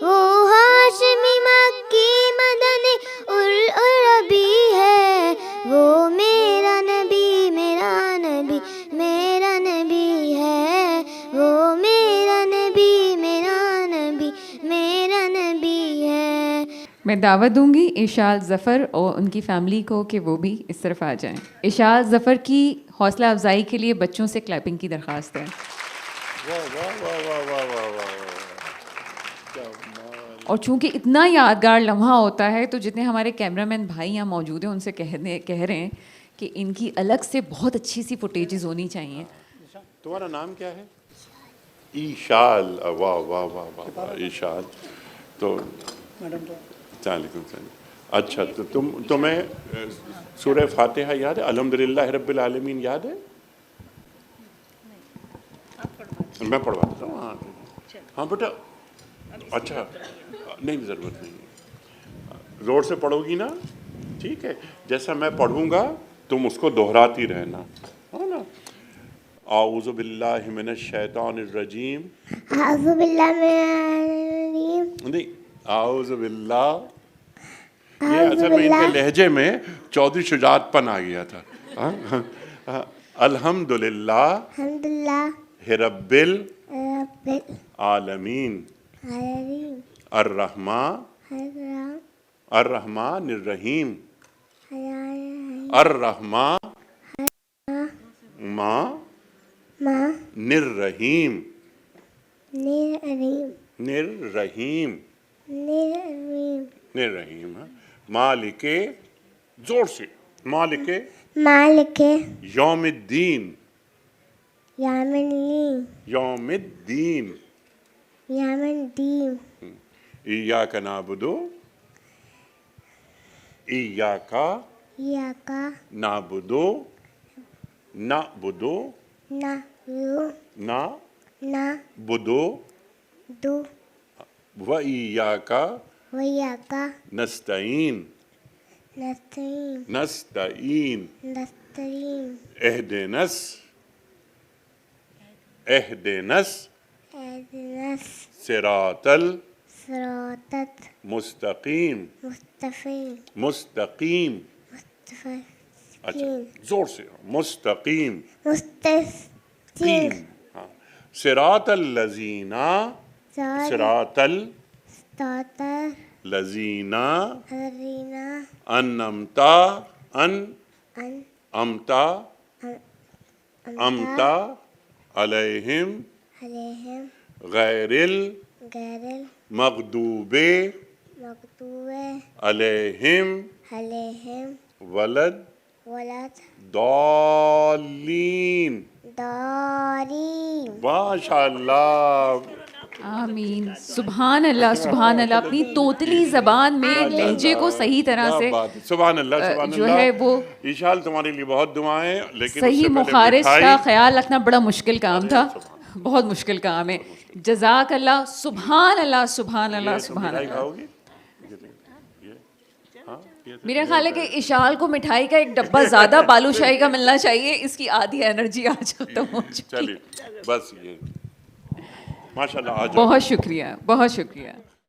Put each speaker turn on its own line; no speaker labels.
वो हाशमी मक्की मदनी उल अरबी है, वो मेरा नबी मेरा नबी मेरा नबी है, वो मेरा नबी मेरा नबी मेरा नबी है।
मैं दावत दूंगी इशाल ज़फ़र और उनकी फ़ैमिली को कि वो भी इस तरफ आ जाएं। इशाल ज़फ़र की हौसला अफजाई के लिए बच्चों से क्लैपिंग की दरख्वास्त है।
वाह वाह वाह वाह वाह वाह वाह, क्या कमाल।
और चूंकि इतना यादगार लम्हा होता है तो जितने हमारे कैमरामैन भाई यहाँ मौजूद हैं उनसे कह रहे हैं कि इनकी अलग से बहुत अच्छी सी फुटेजेस होनी चाहिए।
तुम्हारा नाम क्या है? ईशाल। वाह वाह वाह वाह वाह, ईशाल। तो वालेकुम सलाम। अच्छा, तो तुम्हें सूरह फातिहा याद है? अल्हम्दुलिल्लाह रब्बिल आलमीन याद है? मैं पढ़वाता हूँ। हाँ हाँ बेटा, अच्छा नहीं, ज़रूरत नहीं है, ज़ोर से पढ़ोगी ना, ठीक है? जैसा मैं पढ़ूँगा तुम उसको दोहराती रहना, है ना? आऊज़ु बिल्लाहि मिनश शैतानिर रजीम।
आऊज़ु बिल्लाहि मिनश रजीम।
नहीं, आऊज़ु बिल्लाह, ये असल में इनके लहजे में चौधरी शुजातपन आ गया था। अल्हम्दुलिल्लाह रब्बिल आलमीन अर्रहमानिर रहीम निर्रहीम मालिके, जोर से, मालिके यौमिद्दीन इय्याका नाबुदु इय्याका नाबुदु व इय्याका नस्तईन एहदिनस सिरातल मुस्तकीम। अच्छा, जोर से, मुस्तकीम, हाँ, सिरातल लजीना अनअमता अलैहिम गैरिल मग़दूबे अलैहिम वलद दालीन। माशाअल्लाह,
आमीन, सुभान अल्लाह सुभान अल्लाह। अपनी तोतली ज़बान में लहजे को सही तरह से,
सुभान अल्लाह
जो है वो
ईशाल, तुम्हारे लिए बहुत दुआएं, लेकिन
सही मुखारिज का ख्याल रखना बड़ा मुश्किल काम था, बहुत मुश्किल काम है। जज़ाक अल्लाह, सुभान अल्लाह सुभान अल्लाह सुभान अल्लाह। मेरा ख्याल है कि इशाल को मिठाई का एक डब्बा ज़्यादा बालूशाही का मिलना चाहिए, इसकी आधी एनर्जी आज खत्म हो चुकी है।
चलिए बस ये, माशाल्लाह।
बहुत शुक्रिया, बहुत शुक्रिया।